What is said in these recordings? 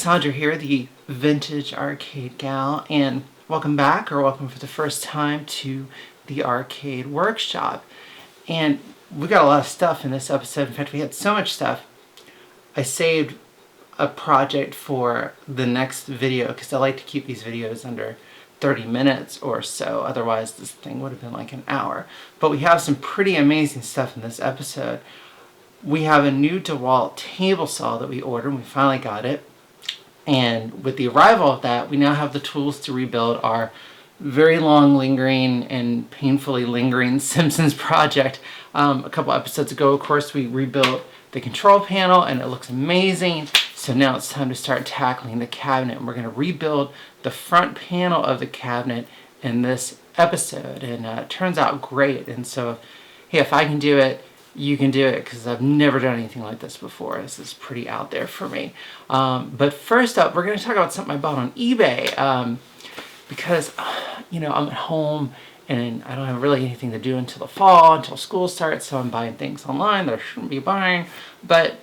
Cassandra here, the vintage arcade gal, and welcome back, or welcome for the first time to the Arcade Workshop. And we got a lot of stuff in this episode. In fact, we had so much stuff. I saved a project for the next video because I like to keep these videos under 30 minutes or so. Otherwise, this thing would have been like an hour. But we have some pretty amazing stuff in this episode. We have a new DeWalt table saw that we ordered, and we finally got it. And with the arrival of that, we now have the tools to rebuild our very long lingering and painfully lingering Simpsons project. A couple episodes ago, of course, we rebuilt the control panel and it looks amazing. So now it's time to start tackling the cabinet, and we're going to rebuild the front panel of the cabinet in this episode. And it turns out great. And so, hey, if I can do it, you can do it, because I've never done anything like this before. This is pretty out there for me. But first up, we're going to talk about something I bought on eBay, because, I'm at home and I don't have really anything to do until the fall, until school starts, so I'm buying things online that I shouldn't be buying. But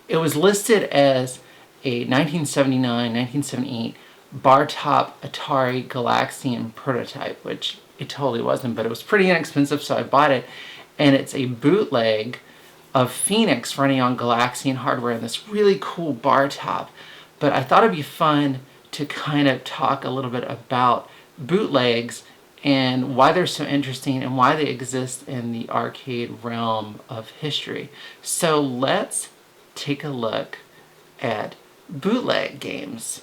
it was listed as a 1979-1978 bartop Atari Galaxian prototype, which it totally wasn't, but it was pretty inexpensive, so I bought it. And it's a bootleg of Phoenix running on Galaxian hardware in this really cool bar top. But I thought it'd be fun to kind of talk a little bit about bootlegs and why they're so interesting and why they exist in the arcade realm of history. So let's take a look at bootleg games.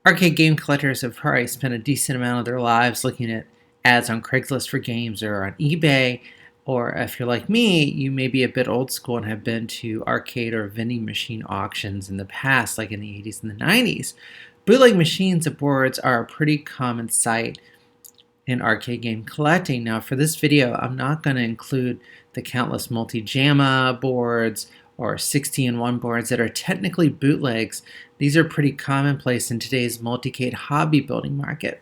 Arcade game collectors have probably spent a decent amount of their lives looking at ads on Craigslist for games or on eBay, or if you're like me, you may be a bit old school and have been to arcade or vending machine auctions in the past, like in the 80s and the 90s. Bootleg machines and boards are a pretty common sight in arcade game collecting. Now, for this video, I'm not going to include the countless multi-JAMA boards or 60-in-1 boards that are technically bootlegs. These are pretty commonplace in today's multi-cade hobby building market.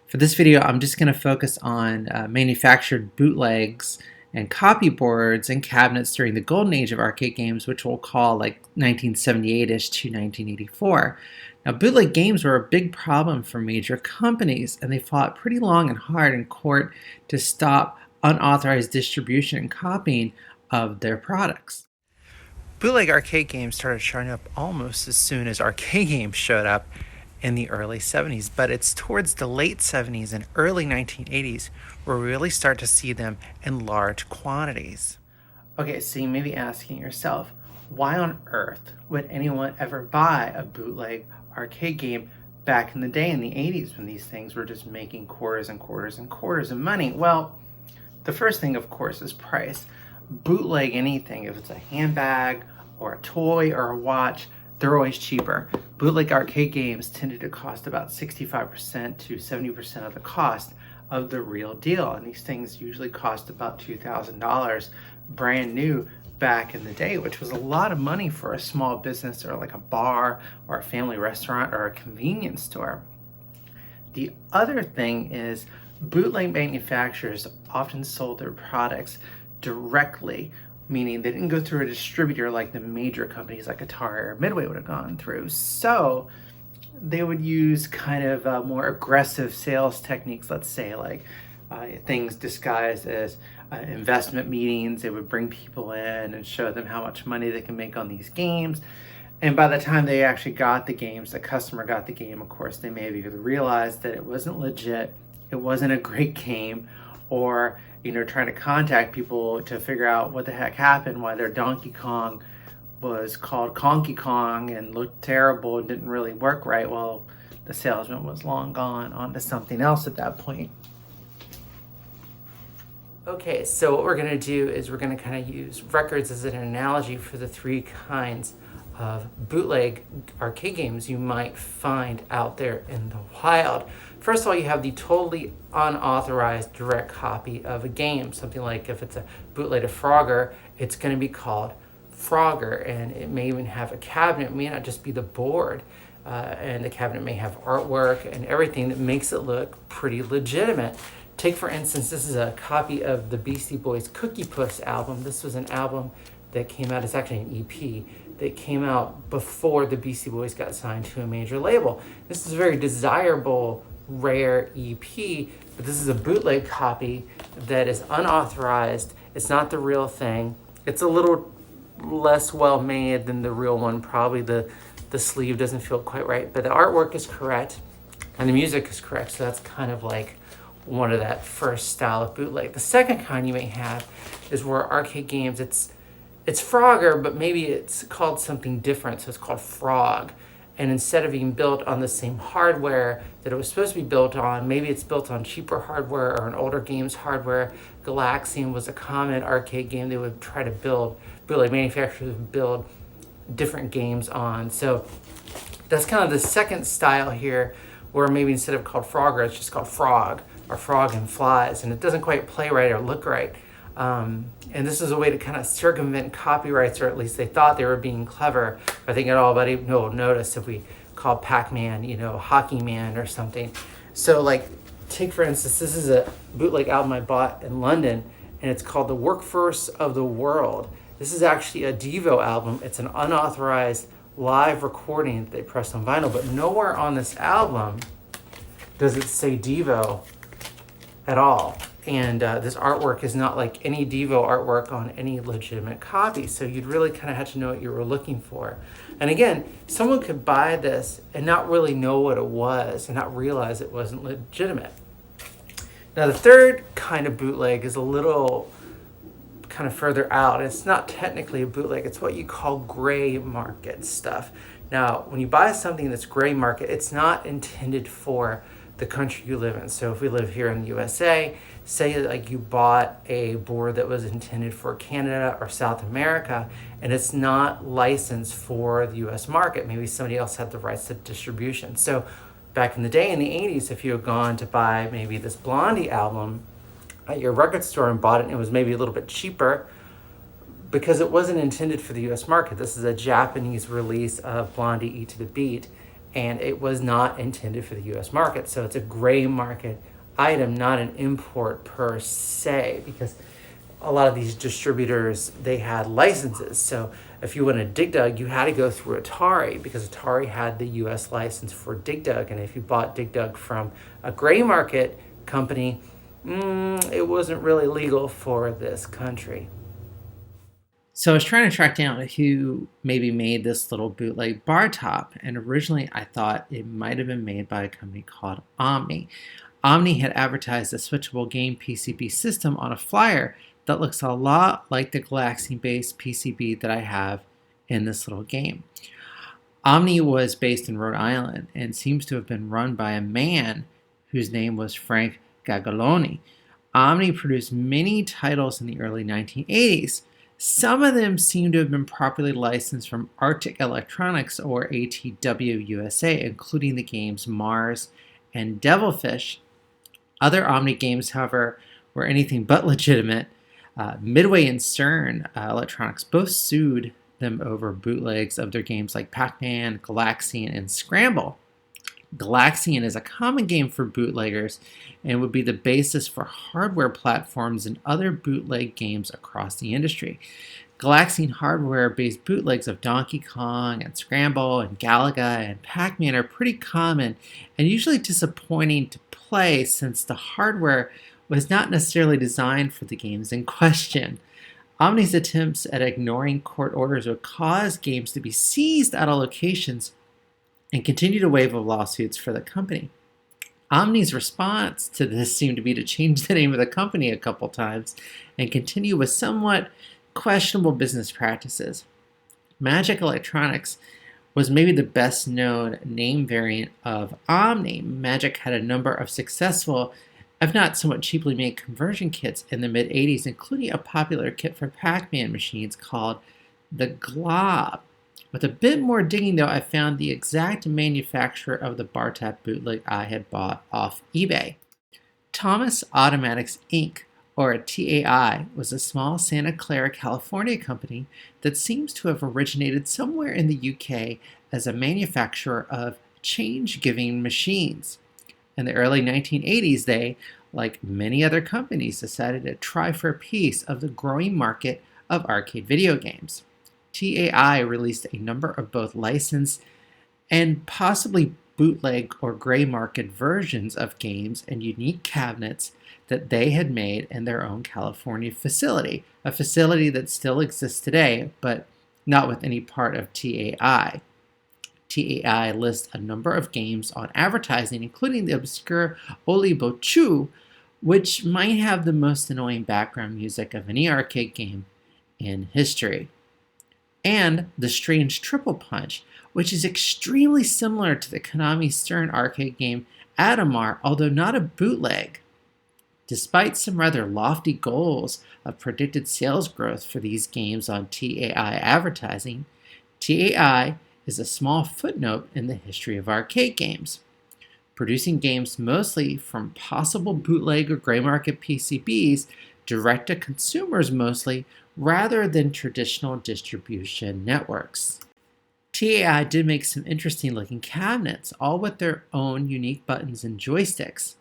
For this video, I'm just going to focus on manufactured bootlegs and copy boards and cabinets during the golden age of arcade games, which we'll call like 1978-ish to 1984. Now, bootleg games were a big problem for major companies, and they fought pretty long and hard in court to stop unauthorized distribution and copying of their products. Bootleg arcade games started showing up almost as soon as arcade games showed up in the early 70s, but it's towards the late 70s and early 1980s where we really start to see them in large quantities. Okay, so you may be asking yourself, why on earth would anyone ever buy a bootleg arcade game back in the day in the 80s when these things were just making quarters and quarters and quarters of money? Well, the first thing, of course, is price. Bootleg anything, if it's a handbag or a toy or a watch, they're always cheaper. Bootleg arcade games tended to cost about 65% to 70% of the cost of the real deal. And these things usually cost about $2,000 brand new back in the day, which was a lot of money for a small business or like a bar or a family restaurant or a convenience store. The other thing is bootleg manufacturers often sold their products directly, meaning they didn't go through a distributor like the major companies like Atari or Midway would have gone through. So they would use kind of more aggressive sales techniques, let's say like things disguised as investment meetings. They would bring people in and show them how much money they can make on these games. And by the time they actually got the games, the customer got the game, of course, they may have either realized that it wasn't legit, it wasn't a great game, or trying to contact people to figure out what the heck happened, why their Donkey Kong was called Conky Kong and looked terrible and didn't really work right. Well, the salesman was long gone on to something else at that point. Okay, so what we're going to do is we're going to kind of use records as an analogy for the three kinds of bootleg arcade games you might find out there in the wild. First of all, you have the totally unauthorized direct copy of a game. Something like if it's a bootleg of Frogger, it's going to be called Frogger, and it may even have a cabinet. It may not just be the board, and the cabinet may have artwork and everything that makes it look pretty legitimate. Take, for instance, this is a copy of the Beastie Boys Cookie Puss album. This was an album that came out. It's actually an EP that came out before the Beastie Boys got signed to a major label. This is a very desirable, rare EP, but this is a bootleg copy that is unauthorized. It's not the real thing. It's a little less well made than the real one. Probably the sleeve doesn't feel quite right, but the artwork is correct and the music is correct. So that's kind of like one of that first style of bootleg. The second kind you may have is where arcade games, it's Frogger, but maybe it's called something different. So it's called Frog. And instead of being built on the same hardware that it was supposed to be built on, maybe it's built on cheaper hardware or an older game's hardware. Galaxian was a common arcade game they would try to build, bootleg manufacturers would build different games on. So that's kind of the second style here, where maybe instead of called Frogger, it's just called Frog, or Frog and Flies, and it doesn't quite play right or look right. And this is a way to kind of circumvent copyrights, or at least they thought they were being clever. I think everybody will notice if we call Pac-Man, Hockey Man or something. So like, take for instance, this is a bootleg album I bought in London, and it's called The Workforce of the World. This is actually a Devo album. It's an unauthorized live recording that they pressed on vinyl, but nowhere on this album does it say Devo at all. And this artwork is not like any Devo artwork on any legitimate copy. So you'd really kind of have to know what you were looking for. And again, someone could buy this and not really know what it was and not realize it wasn't legitimate. Now the third kind of bootleg is a little kind of further out. It's not technically a bootleg. It's what you call gray market stuff. Now, when you buy something that's gray market, it's not intended for the country you live in. So if we live here in the USA, say like you bought a board that was intended for Canada or South America, and it's not licensed for the US market. Maybe somebody else had the rights to distribution. So back in the day in the 80s, if you had gone to buy maybe this Blondie album at your record store and bought it, and it was maybe a little bit cheaper because it wasn't intended for the US market. This is a Japanese release of Blondie E to the Beat, and it was not intended for the US market. So it's a gray market item, not an import per se, because a lot of these distributors, they had licenses. So if you went to Dig Dug, you had to go through Atari because Atari had the US license for Dig Dug. And if you bought Dig Dug from a gray market company, it wasn't really legal for this country. So I was trying to track down who maybe made this little bootleg bartop, and originally I thought it might have been made by a company called Omni. Omni had advertised a switchable game PCB system on a flyer that looks a lot like the Galaxian-based PCB that I have in this little game. Omni was based in Rhode Island and seems to have been run by a man whose name was Frank Gaglione. Omni produced many titles in the early 1980s. Some of them seem to have been properly licensed from Arctic Electronics or ATW USA, including the games Mars and Devilfish. Other Omni games, however, were anything but legitimate. Midway and Stern Electronics both sued them over bootlegs of their games like Pac-Man, Galaxian, and Scramble. Galaxian is a common game for bootleggers and would be the basis for hardware platforms and other bootleg games across the industry. Galaxian hardware-based bootlegs of Donkey Kong and Scramble and Galaga and Pac-Man are pretty common and usually disappointing to play since the hardware was not necessarily designed for the games in question. Omni's attempts at ignoring court orders would cause games to be seized out of locations and continued a wave of lawsuits for the company. Omni's response to this seemed to be to change the name of the company a couple times and continue with somewhat questionable business practices. Magic Electronics was maybe the best known name variant of Omni. Magic had a number of successful, if not somewhat cheaply made conversion kits in the mid-80s, including a popular kit for Pac-Man machines called the Glob. With a bit more digging, though, I found the exact manufacturer of the bartop bootleg I had bought off eBay. Thomas Automatics Inc., or TAI, was a small Santa Clara, California company that seems to have originated somewhere in the UK as a manufacturer of change-giving machines. In the early 1980s, they, like many other companies, decided to try for a piece of the growing market of arcade video games. TAI released a number of both licensed and possibly bootleg or gray market versions of games and unique cabinets that they had made in their own California facility, a facility that still exists today, but not with any part of TAI. TAI lists a number of games on advertising, including the obscure Oli Bochu, which might have the most annoying background music of any arcade game in history, and the strange Triple Punch, which is extremely similar to the Konami Stern arcade game Adamar, although not a bootleg. Despite some rather lofty goals of predicted sales growth for these games on TAI advertising, TAI is a small footnote in the history of arcade games, producing games mostly from possible bootleg or gray market PCBs direct to consumers mostly, rather than traditional distribution networks. TAI did make some interesting looking cabinets, all with their own unique buttons and joysticks.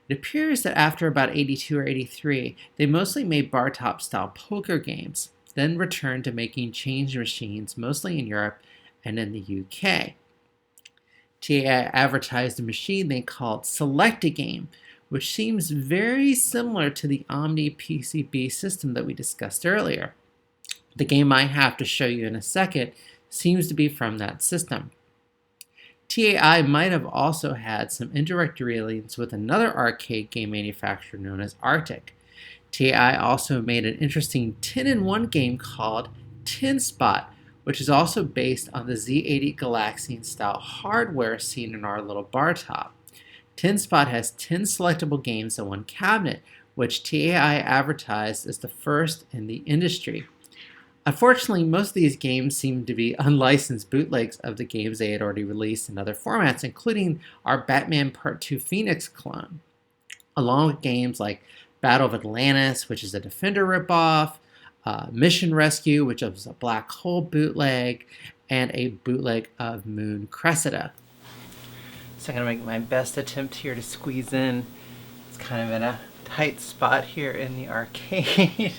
It appears that after about 82 or 83, they mostly made bartop style poker games, then returned to making change machines mostly in Europe and in the UK. TAI advertised a machine they called Select-A-Game, which seems very similar to the Omni PCB system that we discussed earlier. The game I have to show you in a second seems to be from that system. TAI might have also had some indirect dealings with another arcade game manufacturer known as Arctic. TAI also made an interesting 10-in-1 game called Tin Spot, which is also based on the Z80 Galaxian style hardware seen in our little bar top. Tin Spot has 10 selectable games in one cabinet, which TAI advertised as the first in the industry. Unfortunately, most of these games seem to be unlicensed bootlegs of the games they had already released in other formats, including our Batman Part 2 Phoenix clone, along with games like Battle of Atlantis, which is a Defender ripoff, Mission Rescue, which is a Black Hole bootleg, and a bootleg of Moon Cressida. So I'm going to make my best attempt here to squeeze in. It's kind of in a tight spot here in the arcade.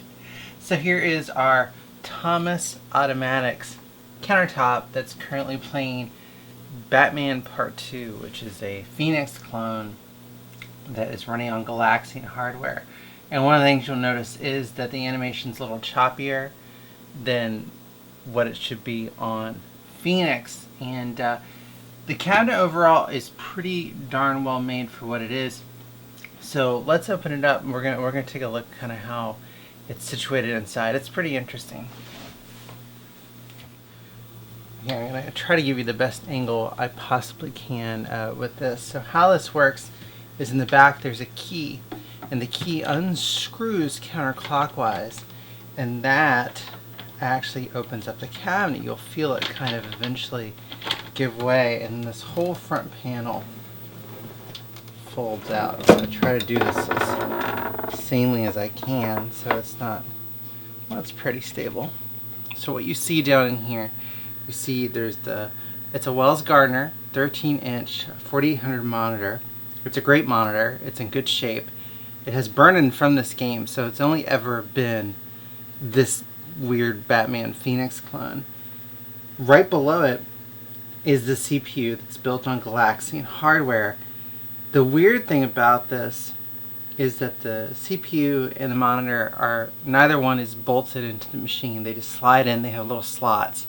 So here is our Thomas Automatics countertop that's currently playing Batman Part 2, which is a Phoenix clone that is running on Galaxian hardware. And one of the things you'll notice is that the animation's a little choppier than what it should be on Phoenix. And the cabinet overall is pretty darn well made for what it is. So let's open it up and we're gonna take a look kind of how it's situated inside. It's pretty interesting. Here, I'm going to try to give you the best angle I possibly can with this. So how this works is in the back there's a key, and the key unscrews counterclockwise, and that actually opens up the cabinet. You'll feel it kind of eventually give way, and this whole front panel folds out. I'm going to try to do this as sanely as I can so it's not, well, it's pretty stable. So what you see down in here, you see there's it's a Wells Gardner 13-inch 4800 monitor. It's a great monitor. It's in good shape. It has burn-in from this game, so it's only ever been this weird Batman Phoenix clone. Right below it is the CPU that's built on Galaxian hardware. The weird thing about this is that the CPU and the monitor are, neither one is bolted into the machine. They just slide in. They have little slots.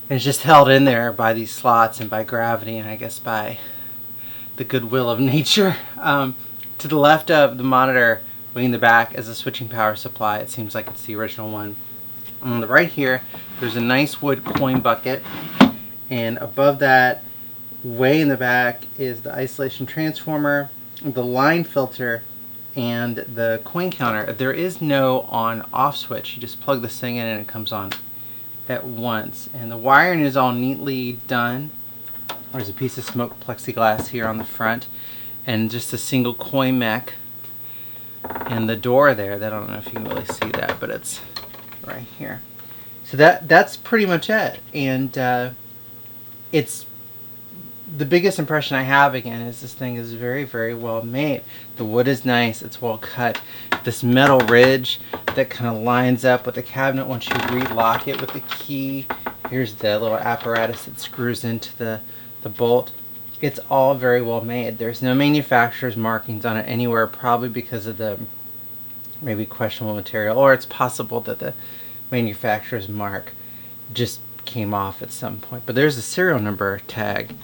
And it's just held in there by these slots and by gravity and I guess by the goodwill of nature. To the left of the monitor, way in the back, is a switching power supply. It seems like it's the original one. On the right here, there's a nice wood coin bucket. And above that, way in the back, is the isolation transformer, the line filter, and the coin counter. There is no on-off switch. You just plug this thing in and it comes on at once. And the wiring is all neatly done. There's a piece of smoked plexiglass here on the front, and just a single coin mech. And the door there, I don't know if you can really see that, but it's right here. So that's pretty much it. And it's the biggest impression I have again is this thing is very, very well made. The wood is nice, it's well cut. This metal ridge that kind of lines up with the cabinet once you relock it with the key. Here's the little apparatus that screws into the bolt. It's all very well made. There's no manufacturer's markings on it anywhere, probably because of the maybe questionable material, or it's possible that the manufacturer's mark just came off at some point. But there's a serial number tag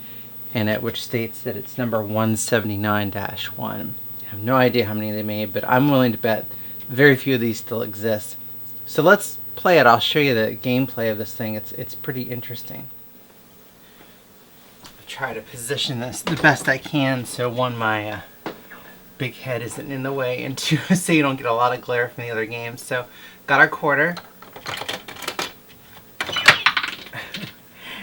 in it which states that it's number 179-1. I have no idea how many they made, but I'm willing to bet very few of these still exist. So let's play it. I'll show you the gameplay of this thing. It's pretty interesting. I'll try to position this the best I can so one, my big head isn't in the way, and two, so you don't get a lot of glare from the other games. So got our quarter.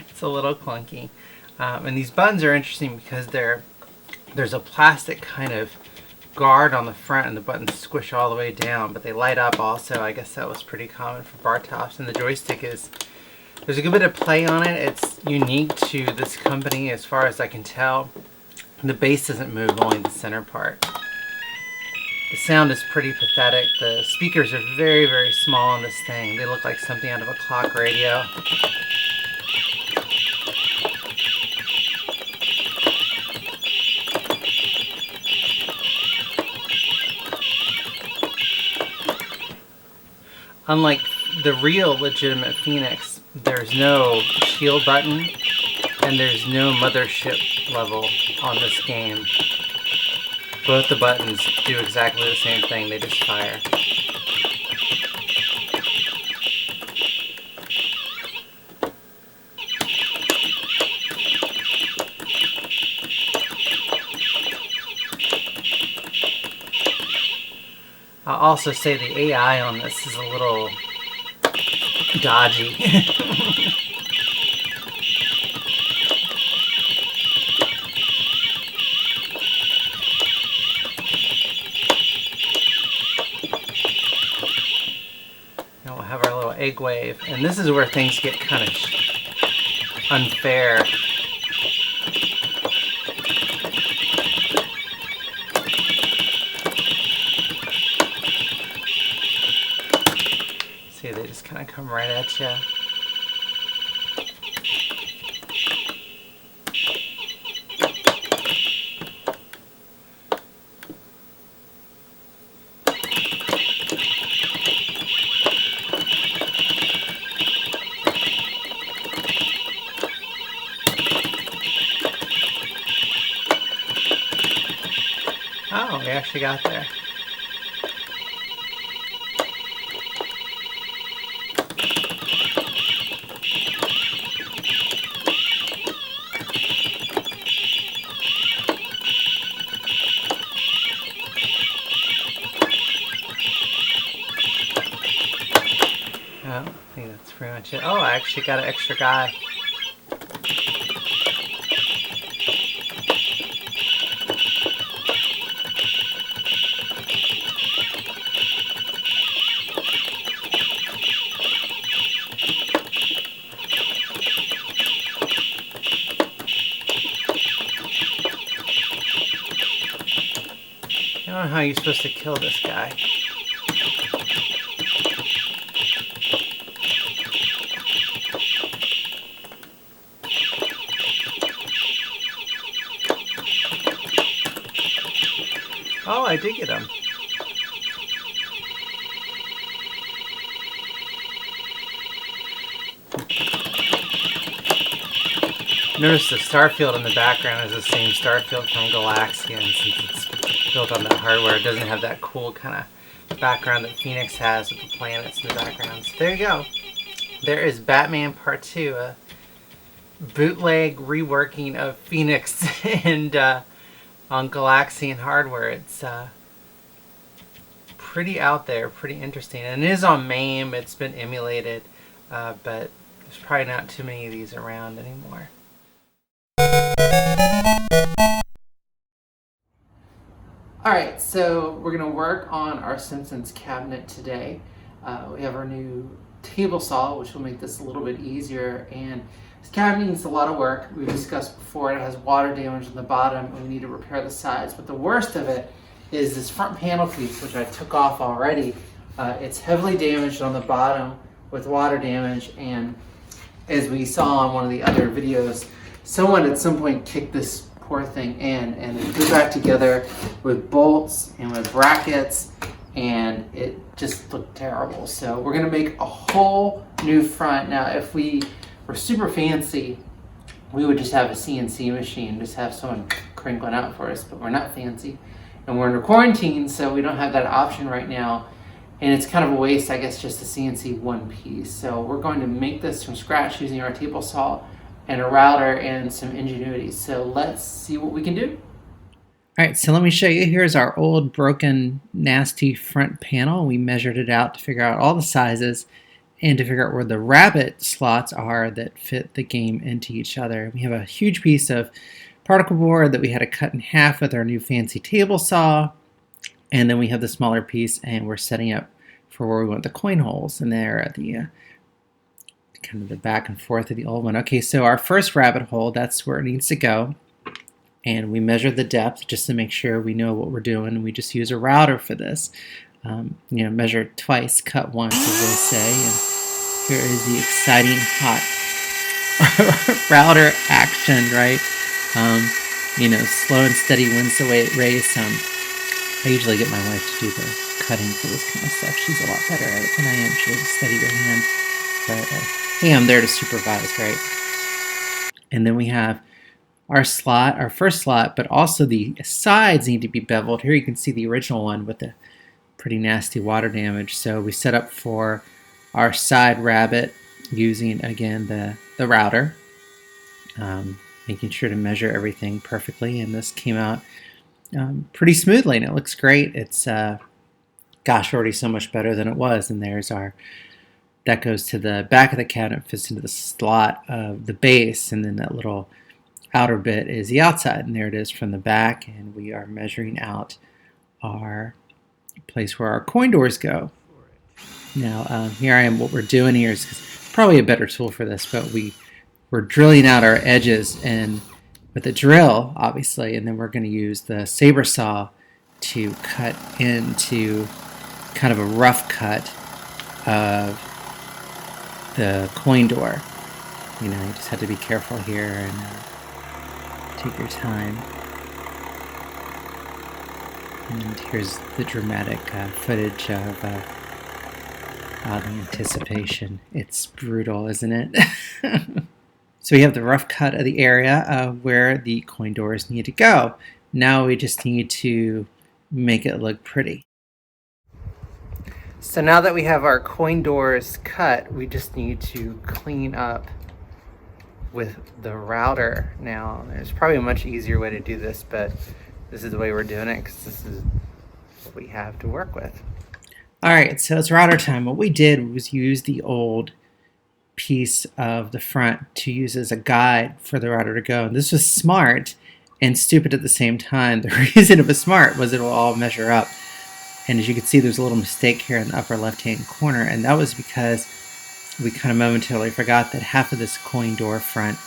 It's a little clunky. And these buttons are interesting because there's a plastic kind of guard on the front, and the buttons squish all the way down, but they light up also. I guess that was pretty common for bar tops. And the joystick there's a good bit of play on it. It's unique to this company as far as I can tell. The base doesn't move, only the center part. The sound is pretty pathetic. The speakers are very, very small on this thing. They look like something out of a clock radio. Unlike the real legitimate Phoenix, there's no shield button and there's no mothership level on this game. Both the buttons do exactly the same thing, they just fire. I'll also say the AI on this is a little dodgy. Now we'll have our little egg wave, and this is where things get kind of unfair. See, they just kind of come right at you. Oh, we actually got there. I think that's pretty much it. Oh, I actually got an extra guy. I don't know how you're supposed to kill this guy. Oh, I did get him. Notice the starfield in the background is the same starfield from Galaxian, since it's built on that hardware. It doesn't have that cool kind of background that Phoenix has with the planets in the background. So there you go. There is Batman Part 2, a bootleg reworking of Phoenix and on Galaxian hardware. It's pretty out there, pretty interesting. And it is on MAME, it's been emulated, but there's probably not too many of these around anymore. Alright, so we're going to work on our Simpsons cabinet today. We have our new table saw, which will make this a little bit easier. And this cabinet needs a lot of work. We discussed before it has water damage on the bottom, and we need to repair the sides. But the worst of it is this front panel piece, which I took off already. It's heavily damaged on the bottom with water damage, and as we saw on one of the other videos, someone at some point kicked this poor thing in, and it put back together with bolts and with brackets, and it just looked terrible. So we're gonna make a whole new front. Now, if we were super fancy, we would just have a CNC machine, just have someone crank one out for us, but we're not fancy. And we're under quarantine, so we don't have that option right now. And it's kind of a waste, I guess, just to CNC one piece. So we're going to make this from scratch using our table saw and a router and some ingenuity. So let's see what we can do. All right, so let me show you. Here's our old, broken, nasty front panel. We measured it out to figure out all the sizes and to figure out where the rabbit slots are that fit the game into each other. We have a huge piece of particle board that we had to cut in half with our new fancy table saw. And then we have the smaller piece, and we're setting up for where we want the coin holes. And there at the kind of the back and forth of the old one. Okay, so our first rabbit hole, that's where it needs to go. And we measure the depth just to make sure we know what we're doing. We just use a router for this. Measure twice, cut once, as they say. And here is the exciting, hot router action, right? Slow and steady wins the race. I usually get my wife to do the cutting for this kind of stuff. She's a lot better at it than I am. She has a steadier hand. But hey, I'm there to supervise, right? And then we have our slot, our first slot, but also the sides need to be beveled. Here you can see the original one with the pretty nasty water damage. So we set up for our side rabbet using, again, the router, making sure to measure everything perfectly. And this came out pretty smoothly, and it looks great. It's already so much better than it was. And there's that goes to the back of the cabinet, fits into the slot of the base, and then that little outer bit is the outside, and there it is from the back. And we are measuring out our place where our coin doors go. Now here I am. What we're doing here is probably a better tool for this, but we're drilling out our edges and with a drill, obviously, and then we're going to use the saber saw to cut into kind of a rough cut of the coin door. You just have to be careful here and take your time. And here's the dramatic footage of the anticipation. It's brutal, isn't it? So we have the rough cut of the area where the coin doors need to go. Now we just need to make it look pretty. So now that we have our coin doors cut, we just need to clean up with the router. Now, there's probably a much easier way to do this, but this is the way we're doing it because this is what we have to work with. All right, so it's router time. What we did was use the old piece of the front to use as a guide for the router to go. And this was smart and stupid at the same time. The reason it was smart was it will all measure up. And as you can see, there's a little mistake here in the upper left-hand corner, and that was because we kind of momentarily forgot that half of this coin door front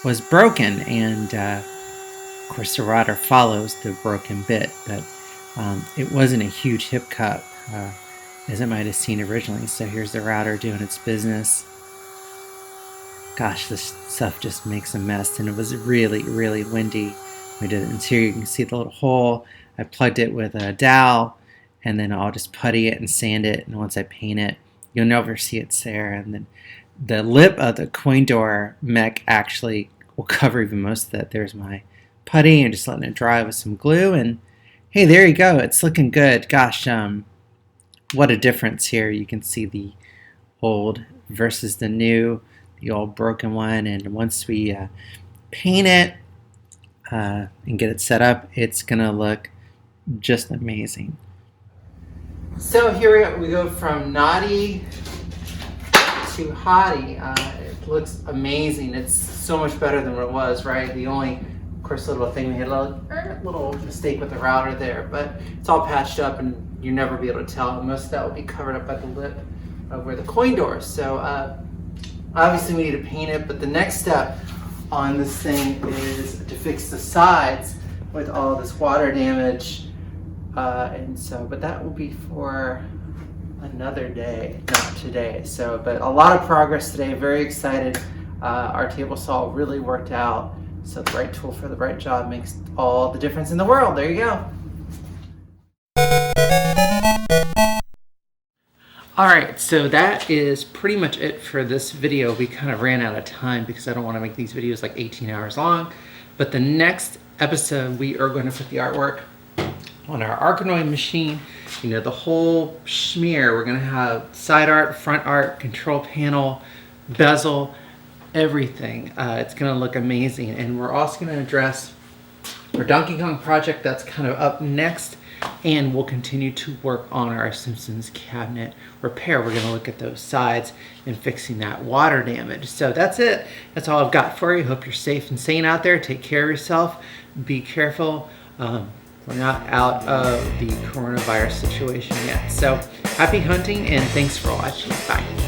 was broken, and of course the router follows the broken bit, but it wasn't a huge hip cut as it might have seemed originally. So here's the router doing its business. Gosh, this stuff just makes a mess, and it was really, really windy. We did it, and here you can see the little hole. I plugged it with a dowel, and then I'll just putty it and sand it, and once I paint it, you'll never see it's there. And then the lip of the coin door mech actually will cover even most of that. There's my putty, and just letting it dry with some glue, and hey, there you go. It's looking good. Gosh, what a difference here. You can see the old versus the new, the old broken one, and once we paint it and get it set up, it's gonna look just amazing. So here we go from naughty to Howdy. It looks amazing. It's so much better than what it was, right? The only, of course, little thing, we had a little mistake with the router there, but it's all patched up and you'll never be able to tell. Most of that will be covered up by the lip where the coin doors. So obviously we need to paint it, but the next step on this thing is to fix the sides with all this water damage. But that will be for another day, not today. So, but a lot of progress today. Very excited. Our table saw really worked out. So the right tool for the right job makes all the difference in the world. There you go. Alright, so that is pretty much it for this video. We kind of ran out of time because I don't want to make these videos like 18 hours long. But the next episode, we are going to put the artwork on our Arcade machine. You know, the whole schmear. We're going to have side art, front art, control panel, bezel, everything. It's going to look amazing. And we're also going to address our Donkey Kong project that's kind of up next. And we'll continue to work on our Simpsons cabinet repair. We're going to look at those sides and fixing that water damage. So that's it. That's all I've got for you. Hope you're safe and sane out there. Take care of yourself. Be careful. We're not out of the coronavirus situation yet. So happy hunting and thanks for watching. Bye.